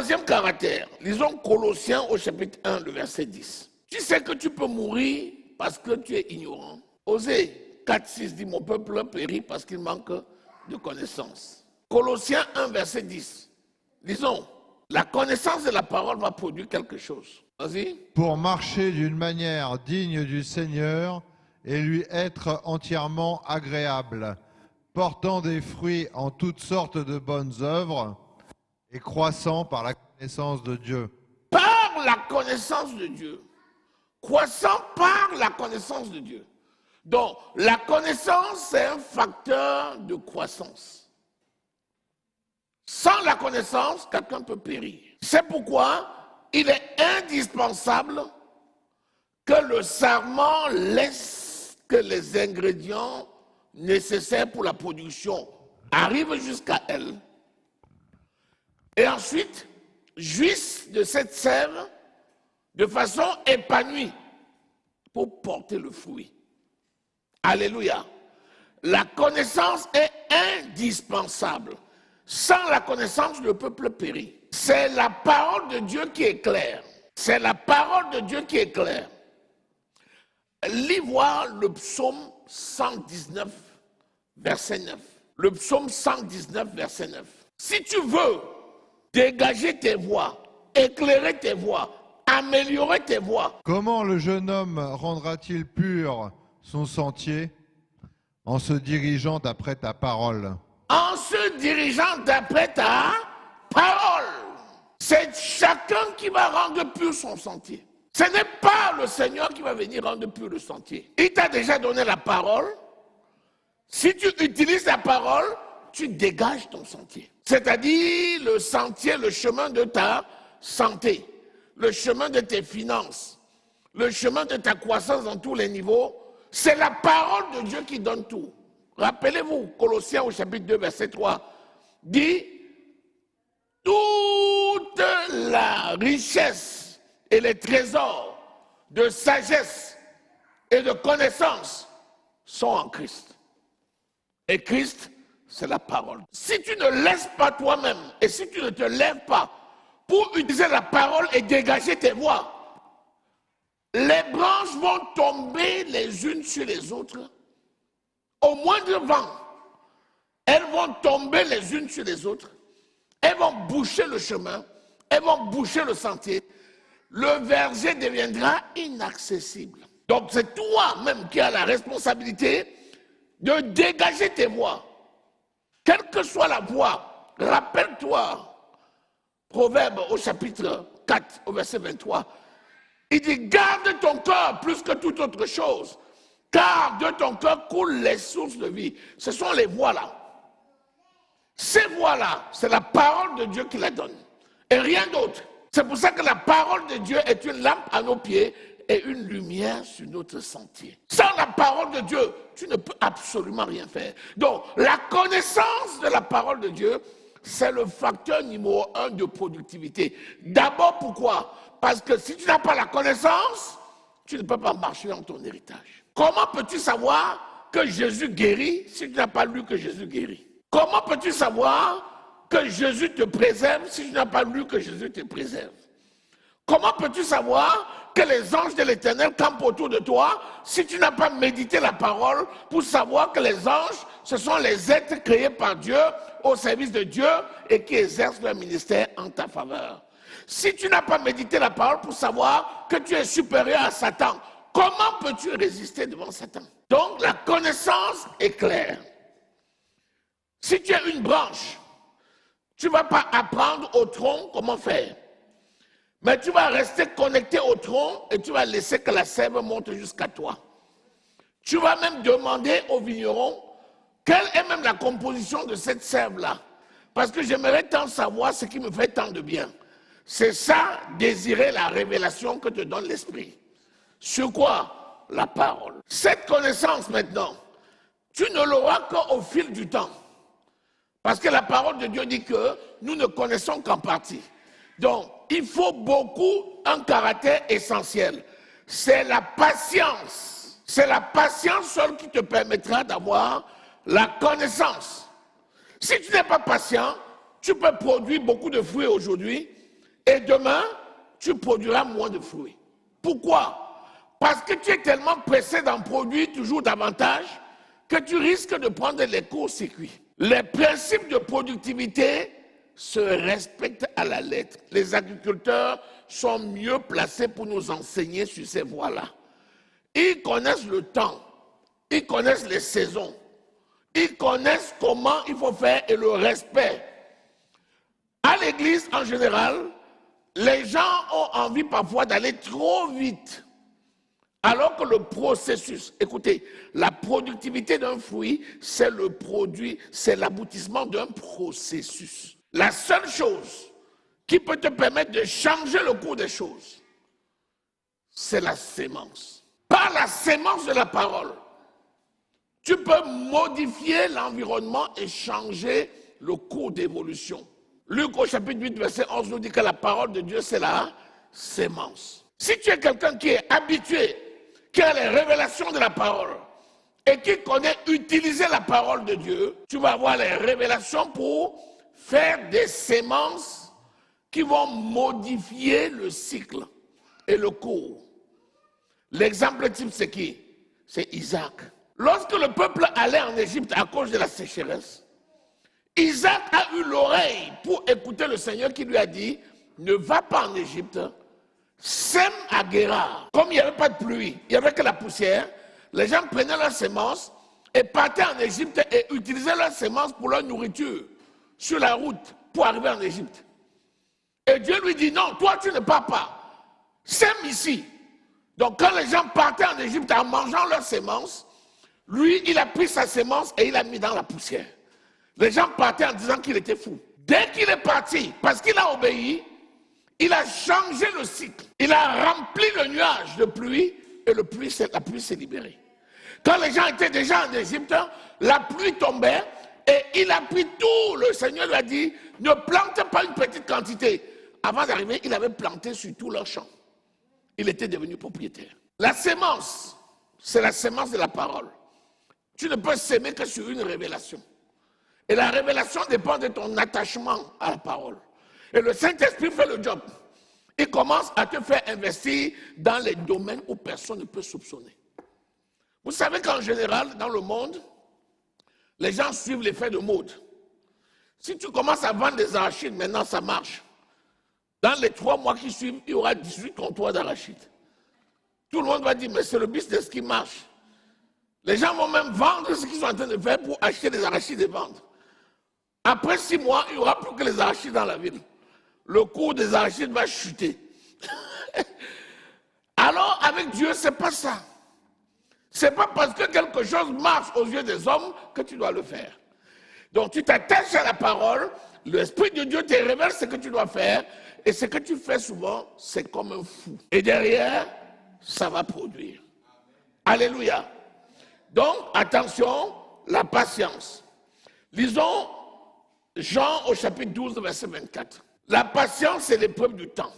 troisième caractère, lisons Colossiens au chapitre 1, le verset 10. Tu sais que tu peux mourir parce que tu es ignorant. Osée 4, 6 dit, mon peuple périt parce qu'il manque de connaissance. Colossiens 1, verset 10. Lisons, la connaissance de la parole va produire quelque chose. Vas-y. Pour marcher d'une manière digne du Seigneur et lui être entièrement agréable, portant des fruits en toutes sortes de bonnes œuvres et croissant par la connaissance de Dieu. Par la connaissance de Dieu. Croissant par la connaissance de Dieu. Donc, la connaissance, c'est un facteur de croissance. Sans la connaissance, quelqu'un peut périr. C'est pourquoi il est indispensable que le sarment laisse que les ingrédients nécessaires pour la production arrivent jusqu'à elle. Et ensuite, jouissent de cette sève de façon épanouie pour porter le fruit. Alléluia. La connaissance est indispensable. Sans la connaissance, le peuple périt. C'est la parole de Dieu qui est claire. C'est la parole de Dieu qui est claire. Lis voir le psaume 119, verset 9. Le psaume 119, verset 9. Si tu veux dégager tes voies, éclairer tes voies, améliorer tes voies. Comment le jeune homme rendra-t-il pur son sentier en se dirigeant d'après ta parole? En se dirigeant d'après ta parole. C'est chacun qui va rendre pur son sentier. Ce n'est pas le Seigneur qui va venir rendre pur le sentier. Il t'a déjà donné la parole. Si tu utilises la parole, tu dégages ton sentier. C'est-à-dire le sentier, le chemin de ta santé, le chemin de tes finances, le chemin de ta croissance dans tous les niveaux. C'est la parole de Dieu qui donne tout. Rappelez-vous, Colossiens au chapitre 2, verset 3, dit « Toute la richesse et les trésors de sagesse et de connaissance sont en Christ. » Et Christ, c'est la parole. Si tu ne laisses pas toi-même et si tu ne te lèves pas pour utiliser la parole et dégager tes voies, les branches vont tomber les unes sur les autres. Au moindre vent, elles vont tomber les unes sur les autres. Elles vont boucher le chemin. Elles vont boucher le sentier. Le verger deviendra inaccessible. Donc c'est toi-même qui as la responsabilité de dégager tes voies. Quelle que soit la voie, rappelle-toi, Proverbe au chapitre 4, au verset 23, il dit, garde ton cœur plus que toute autre chose, car de ton cœur coulent les sources de vie. Ce sont les voies-là. Ces voies-là, c'est la parole de Dieu qui la donne, et rien d'autre. C'est pour ça que la parole de Dieu est une lampe à nos pieds et une lumière sur notre sentier. Sans la parole de Dieu, tu ne peux absolument rien faire. Donc, la connaissance de la parole de Dieu, c'est le facteur numéro 1 de productivité. D'abord, pourquoi? Parce que si tu n'as pas la connaissance, tu ne peux pas marcher dans ton héritage. Comment peux-tu savoir que Jésus guérit si tu n'as pas lu que Jésus guérit? Comment peux-tu savoir que Jésus te préserve si tu n'as pas lu que Jésus te préserve? Comment peux-tu savoir que les anges de l'Éternel campent autour de toi si tu n'as pas médité la parole pour savoir que les anges, ce sont les êtres créés par Dieu au service de Dieu et qui exercent leur ministère en ta faveur? Si tu n'as pas médité la parole pour savoir que tu es supérieur à Satan, comment peux-tu résister devant Satan? Donc la connaissance est claire. Si tu es une branche, tu ne vas pas apprendre au tronc comment faire. Mais tu vas rester connecté au tronc et tu vas laisser que la sève monte jusqu'à toi. Tu vas même demander au vigneron quelle est même la composition de cette sève-là. Parce que j'aimerais tant savoir ce qui me fait tant de bien. C'est ça, désirer la révélation que te donne l'Esprit. Sur quoi? La parole. Cette connaissance maintenant, tu ne l'auras qu'au fil du temps. Parce que la parole de Dieu dit que nous ne connaissons qu'en partie. Donc, il faut beaucoup un caractère essentiel. C'est la patience. C'est la patience seule qui te permettra d'avoir la connaissance. Si tu n'es pas patient, tu peux produire beaucoup de fruits aujourd'hui, Et demain, tu produiras moins de fruits. Pourquoi? Parce que tu es tellement pressé d'en produire toujours davantage que tu risques de prendre les courts-circuits. Les principes de productivité se respectent à la lettre. Les agriculteurs sont mieux placés pour nous enseigner sur ces voies-là. Ils connaissent le temps, ils connaissent les saisons, ils connaissent comment il faut faire et le respect. À l'église en général, les gens ont envie parfois d'aller trop vite. Alors que le processus, écoutez, la productivité d'un fruit, c'est le produit, c'est l'aboutissement d'un processus. La seule chose qui peut te permettre de changer le cours des choses, c'est la sémence. Par la sémence de la parole, tu peux modifier l'environnement et changer le cours d'évolution. Luc au chapitre 8, verset 11 nous dit que la parole de Dieu, c'est la sémence. Si tu es quelqu'un qui est habitué, qui a les révélations de la parole et qui connaît utiliser la parole de Dieu, tu vas avoir les révélations pour faire des sémences qui vont modifier le cycle et le cours. L'exemple type, c'est qui? C'est Isaac. Lorsque le peuple allait en Égypte à cause de la sécheresse, Isaac a eu l'oreille pour écouter le Seigneur qui lui a dit, ne va pas en Égypte, sème à Guérar. Comme il n'y avait pas de pluie, il n'y avait que la poussière, les gens prenaient leurs semences et partaient en Égypte et utilisaient leurs semences pour leur nourriture sur la route pour arriver en Égypte. Et Dieu lui dit, non, toi tu ne pars pas, sème ici. Donc quand les gens partaient en Égypte en mangeant leurs semences, lui, il a pris sa semence et il l'a mis dans la poussière. Les gens partaient en disant qu'il était fou. Dès qu'il est parti, parce qu'il a obéi, il a changé le cycle. Il a rempli le nuage de pluie et la pluie s'est libérée. Quand les gens étaient déjà en Égypte, la pluie tombait et il a pris tout. Le Seigneur lui a dit, ne plante pas une petite quantité. Avant d'arriver, il avait planté sur tout leur champ. Il était devenu propriétaire. La sémence, c'est la sémence de la parole. Tu ne peux s'aimer que sur une révélation. Et la révélation dépend de ton attachement à la parole. Et le Saint-Esprit fait le job. Il commence à te faire investir dans les domaines où personne ne peut soupçonner. Vous savez qu'en général, dans le monde, les gens suivent l'effet de mode. Si tu commences à vendre des arachides, maintenant ça marche. Dans les 3 mois qui suivent, il y aura 18 comptoirs d'arachides. Tout le monde va dire, mais c'est le business qui marche. Les gens vont même vendre ce qu'ils sont en train de faire pour acheter des arachides et vendre. Après 6 mois, il n'y aura plus que les arachides dans la ville. Le cours des arachides va chuter. Alors, avec Dieu, ce n'est pas ça. Ce n'est pas parce que quelque chose marche aux yeux des hommes que tu dois le faire. Donc, tu t'attaches à la parole, l'Esprit de Dieu te révèle ce que tu dois faire, et ce que tu fais souvent, c'est comme un fou. Et derrière, ça va produire. Alléluia. Donc, attention, la patience. Lisons Jean au chapitre 12, verset 24. La patience, c'est l'épreuve du temps.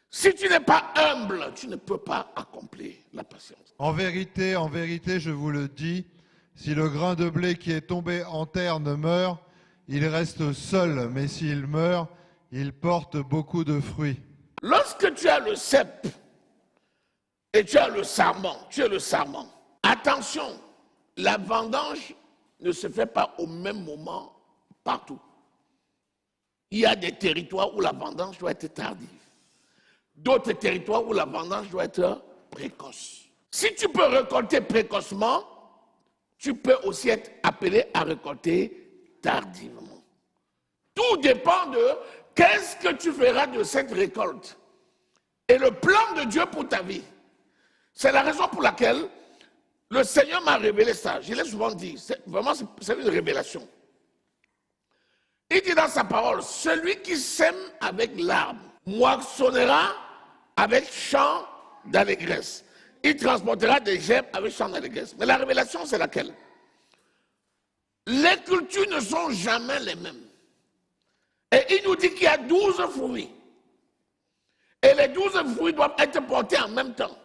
Si tu n'es pas humble, tu ne peux pas accomplir la patience. En vérité, je vous le dis, si le grain de blé qui est tombé en terre ne meurt, il reste seul, mais s'il meurt, il porte beaucoup de fruits. Lorsque tu as le cep et tu as le sarment, attention, la vendange ne se fait pas au même moment partout. Il y a des territoires où la vendange doit être tardive. D'autres territoires où la vendange doit être précoce. Si tu peux récolter précocement, tu peux aussi être appelé à récolter tardivement. Tout dépend de qu'est-ce que tu feras de cette récolte et le plan de Dieu pour ta vie. C'est la raison pour laquelle le Seigneur m'a révélé ça. Je l'ai souvent dit, c'est une révélation. Il dit dans sa parole, celui qui sème avec larmes moissonnera avec chant d'allégresse. Il transportera des gerbes avec chant d'allégresse. Mais la révélation, c'est laquelle? Les cultures ne sont jamais les mêmes. Et il nous dit qu'il y a 12 fruits. Et les 12 fruits doivent être portés en même temps.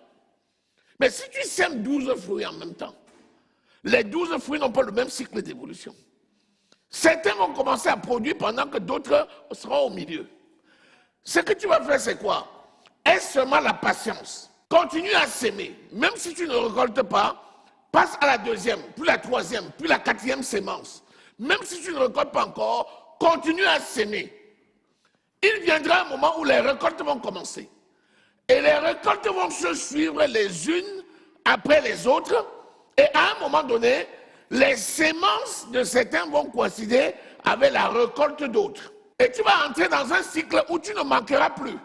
Mais si tu sèmes 12 fruits en même temps, les 12 fruits n'ont pas le même cycle d'évolution. Certains vont commencer à produire pendant que d'autres seront au milieu. Ce que tu vas faire, c'est quoi? Aie seulement la patience. Continue à s'aimer. Même si tu ne récoltes pas, passe à la deuxième, puis la troisième, puis la quatrième sémence. Même si tu ne récoltes pas encore, continue à s'aimer. Il viendra un moment où les récoltes vont commencer. Et les récoltes vont se suivre les unes après les autres. Et à un moment donné, les sémences de certains vont coïncider avec la récolte d'autres. Et tu vas entrer dans un cycle où tu ne manqueras plus.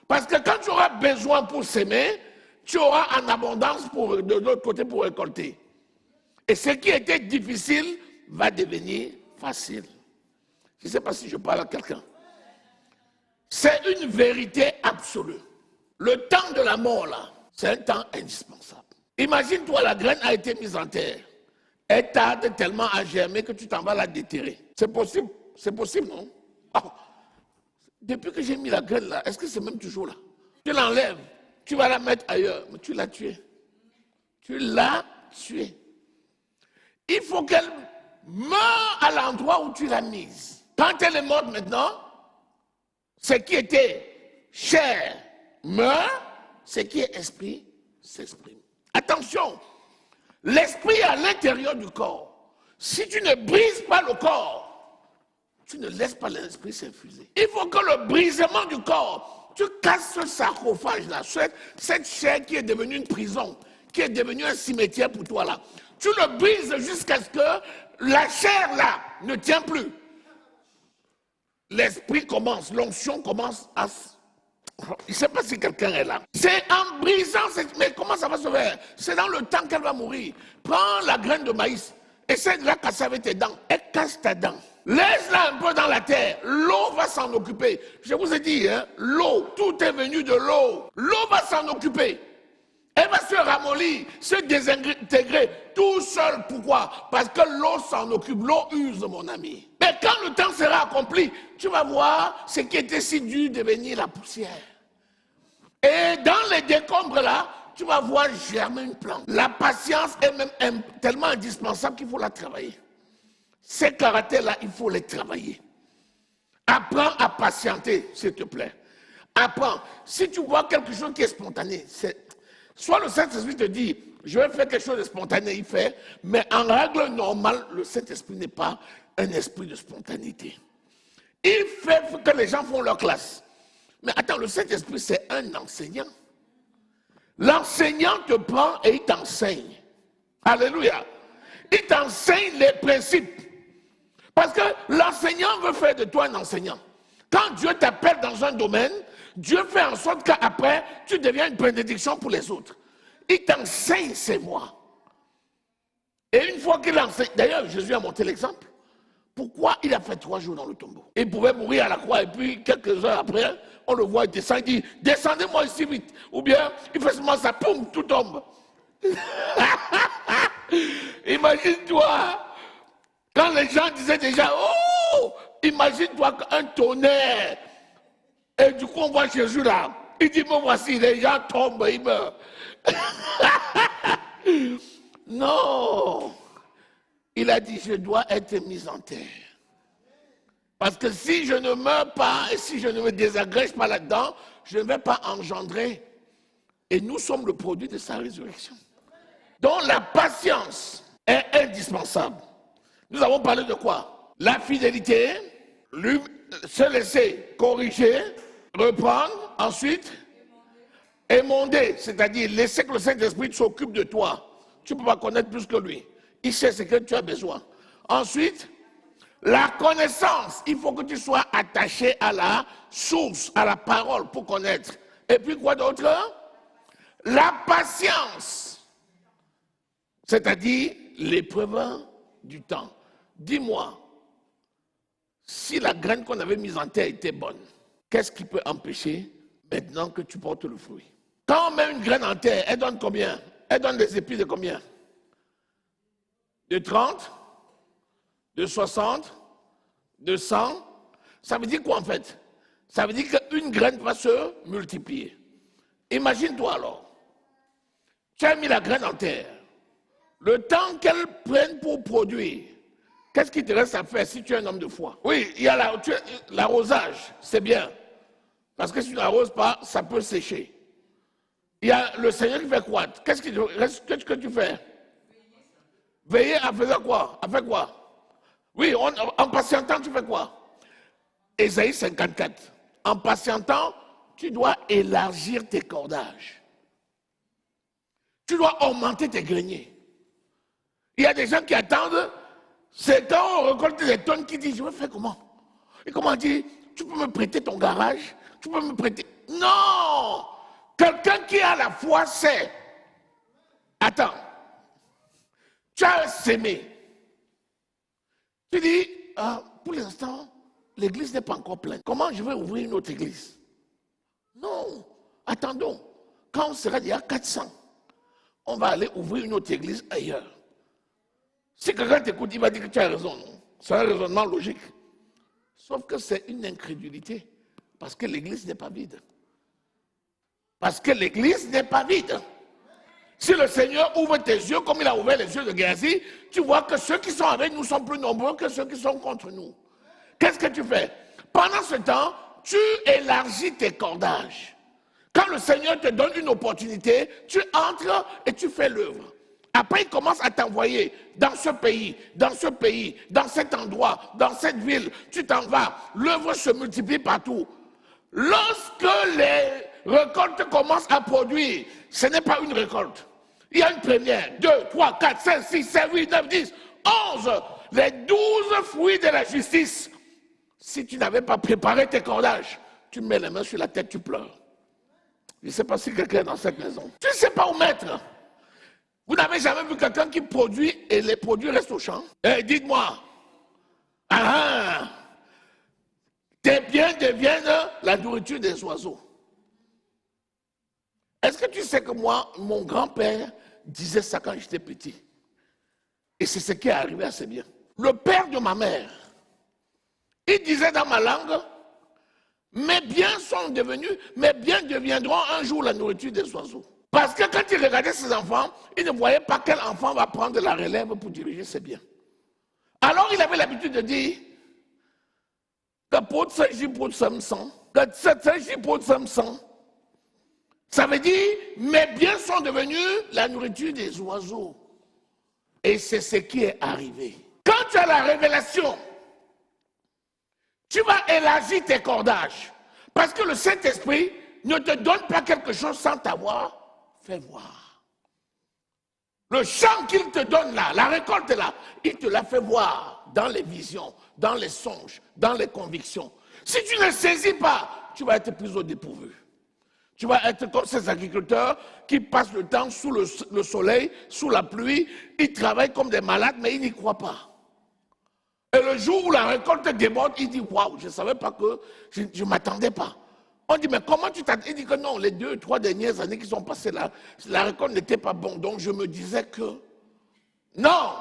Parce que quand tu auras besoin pour s'aimer, tu auras en abondance de l'autre côté pour récolter. Et ce qui était difficile va devenir facile. Je ne sais pas si je parle à quelqu'un. C'est une vérité absolue. Le temps de la mort, là, c'est un temps indispensable. Imagine-toi, la graine a été mise en terre. Elle tarde tellement à germer que tu t'en vas la déterrer. C'est possible? C'est possible, non? Oh. Depuis que j'ai mis la graine là, est-ce que c'est même toujours là? Tu l'enlèves, tu vas la mettre ailleurs, mais tu l'as tuée. Tu l'as tuée. Il faut qu'elle meure à l'endroit où tu l'as mise. Quand elle est morte maintenant, ce qui était chair meurt, ce qui est esprit s'exprime. Attention, l'esprit est à l'intérieur du corps. Si tu ne brises pas le corps, tu ne laisses pas l'esprit s'infuser. Il faut que le brisement du corps, tu casses ce sarcophage-là, cette chair qui est devenue une prison, qui est devenue un cimetière pour toi là. Tu le brises jusqu'à ce que la chair là ne tient plus. L'esprit commence, l'onction commence à... Je ne sais pas si quelqu'un est là. C'est en brisant, mais comment ça va se faire? C'est dans le temps qu'elle va mourir. Prends la graine de maïs, essaie de la casser avec tes dents et casse ta dent. Laisse-la un peu dans la terre, l'eau va s'en occuper. Je vous ai dit, hein, l'eau, tout est venu de l'eau. L'eau va s'en occuper. Elle va se ramollir, se désintégrer tout seul. Pourquoi? Parce que l'eau s'en occupe, l'eau use, mon ami. Mais quand le temps sera accompli, tu vas voir ce qui était si dur devenir la poussière. Et dans les décombres là, tu vas voir germer une plante. La patience est même tellement indispensable qu'il faut la travailler. Ces caractères-là, il faut les travailler. Apprends à patienter, s'il te plaît. Apprends. Si tu vois quelque chose qui est spontané, soit le Saint-Esprit te dit, je vais faire quelque chose de spontané, il fait, mais en règle normale, le Saint-Esprit n'est pas un esprit de spontanéité. Il fait que les gens font leur classe. Mais attends, le Saint-Esprit, c'est un enseignant. L'enseignant te prend et il t'enseigne. Alléluia. Il t'enseigne les principes. Parce que l'enseignant veut faire de toi un enseignant. Quand Dieu t'appelle dans un domaine, Dieu fait en sorte qu'après, tu deviens une bénédiction pour les autres. Il t'enseigne ses voies. Et une fois qu'il enseigne, d'ailleurs, Jésus a montré l'exemple. Pourquoi il a fait 3 jours dans le tombeau? Il pouvait mourir à la croix et puis quelques heures après, on le voit, il descend, il dit, descendez-moi ici vite. Ou bien, il fait seulement ça, poum, tout tombe. Imagine-toi. Quand les gens disaient déjà, oh, imagine-toi un tonnerre. Et du coup, on voit Jésus là. Il dit, me voici, les gens tombent, ils meurent. Non. Il a dit, je dois être mis en terre. Parce que si je ne meurs pas et si je ne me désagrège pas là-dedans, je ne vais pas engendrer. Et nous sommes le produit de sa résurrection. Donc la patience est indispensable. Nous avons parlé de quoi? La fidélité, se laisser corriger, reprendre, ensuite émonder, c'est-à-dire laisser que le Saint-Esprit s'occupe de toi. Tu ne peux pas connaître plus que lui. Il sait ce que tu as besoin. Ensuite, la connaissance. Il faut que tu sois attaché à la source, à la parole pour connaître. Et puis quoi d'autre? La patience. C'est-à-dire l'épreuve du temps. Dis-moi, si la graine qu'on avait mise en terre était bonne, qu'est-ce qui peut empêcher maintenant que tu portes le fruit? Quand on met une graine en terre, elle donne combien? Elle donne des épis de combien? De 30? De 60? De 100? Ça veut dire quoi en fait? Ça veut dire qu'une graine va se multiplier. Imagine-toi alors, tu as mis la graine en terre. Le temps qu'elle prenne pour produire, qu'est-ce qui te reste à faire si tu es un homme de foi? Oui, il y a l'arrosage, c'est bien. Parce que si tu n'arroses pas, ça peut sécher. Il y a le Seigneur qui fait quoi? Qu'est-ce que tu fais? Veiller à faire quoi? À faire quoi? Oui, en patientant, tu fais quoi? Ésaïe 54. En patientant, tu dois élargir tes cordages. Tu dois augmenter tes greniers. Il y a des gens qui attendent, c'est quand on récolte des tonnes qui disent, je vais faire comment? Et comment dire, tu peux me prêter ton garage? Tu peux me prêter? Non! Quelqu'un qui a la foi sait. Attends, tu as sémé. Tu dis, pour l'instant, l'église n'est pas encore pleine. Comment je vais ouvrir une autre église? Non, attendons. Quand on sera déjà 400, on va aller ouvrir une autre église ailleurs. Si quelqu'un t'écoute, il va dire que tu as raison. C'est un raisonnement logique. Sauf que c'est une incrédulité. Parce que l'église n'est pas vide. Parce que l'église n'est pas vide. Si le Seigneur ouvre tes yeux comme il a ouvert les yeux de Géasi, tu vois que ceux qui sont avec nous sont plus nombreux que ceux qui sont contre nous. Qu'est-ce que tu fais? Pendant ce temps, tu élargis tes cordages. Quand le Seigneur te donne une opportunité, tu entres et tu fais l'œuvre. Après, il commence à t'envoyer dans ce pays, dans ce pays, dans cet endroit, dans cette ville. Tu t'en vas. L'œuvre se multiplie partout. Lorsque les récoltes commencent à produire, ce n'est pas une récolte. Il y a une première, 2, 3, 4, 5, 6, 7, 8, 9, 10, 11. Les 12 fruits de la justice. Si tu n'avais pas préparé tes cordages, tu mets les mains sur la tête, tu pleures. Je ne sais pas si quelqu'un est dans cette maison. Tu ne sais pas où mettre. Vous n'avez jamais vu quelqu'un qui produit et les produits restent au champ? Dites-moi. Tes biens deviennent la nourriture des oiseaux. Est-ce que tu sais que moi, mon grand-père disait ça quand j'étais petit? Et c'est ce qui est arrivé à ses biens. Le père de ma mère, il disait dans ma langue, mes biens deviendront un jour la nourriture des oiseaux. Parce que quand il regardait ses enfants, il ne voyait pas quel enfant va prendre la relève pour diriger ses biens. Alors il avait l'habitude de dire que ça veut dire mes biens sont devenus la nourriture des oiseaux. Et c'est ce qui est arrivé. Quand tu as la révélation, tu vas élargir tes cordages. Parce que le Saint-Esprit ne te donne pas quelque chose sans t'avoir fait voir. Le champ qu'il te donne là, la récolte là, il te l'a fait voir dans les visions, dans les songes, dans les convictions. Si tu ne saisis pas, tu vas être pris au dépourvu. Tu vas être comme ces agriculteurs qui passent le temps sous le soleil, sous la pluie, ils travaillent comme des malades, mais ils n'y croient pas. Et le jour où la récolte déborde, il dit, waouh, je ne savais pas que, je ne m'attendais pas. On dit, mais comment tu t'attends? Il dit que non, les 2 ou 3 dernières années qui sont passées là, la récolte n'était pas bonne. Donc je me disais que, non,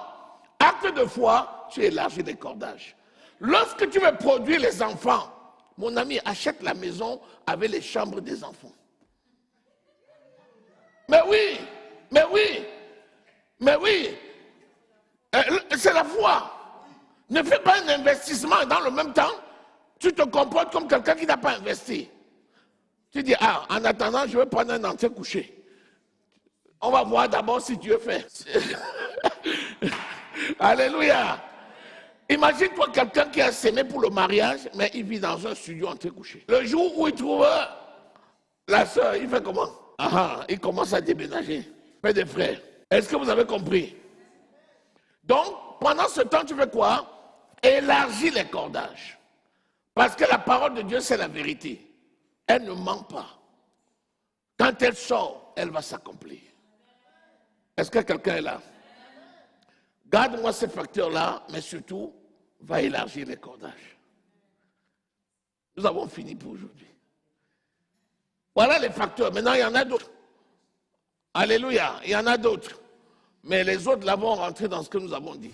acte de foi, tu élargis les cordages. Lorsque tu veux produire les enfants, mon ami, achète la maison avec les chambres des enfants. Mais oui, mais oui, mais oui, c'est la foi. Ne fais pas un investissement et dans le même temps, tu te comportes comme quelqu'un qui n'a pas investi. Tu dis, en attendant, je vais prendre un entier couché. On va voir d'abord si Dieu fait. Alléluia. Imagine-toi quelqu'un qui a sémé pour le mariage, mais il vit dans un studio entier couché. Le jour où il trouve la soeur, il fait comment? Il commence à déménager. Père des frères, est-ce que vous avez compris? Donc, pendant ce temps, tu fais quoi? Élargis les cordages. Parce que la parole de Dieu, c'est la vérité. Elle ne ment pas. Quand elle sort, elle va s'accomplir. Est-ce que quelqu'un est là? Garde-moi ces facteurs-là, mais surtout, va élargir les cordages. Nous avons fini pour aujourd'hui. Voilà les facteurs. Maintenant, il y en a d'autres. Alléluia, il y en a d'autres. Mais les autres là vont rentrer dans ce que nous avons dit.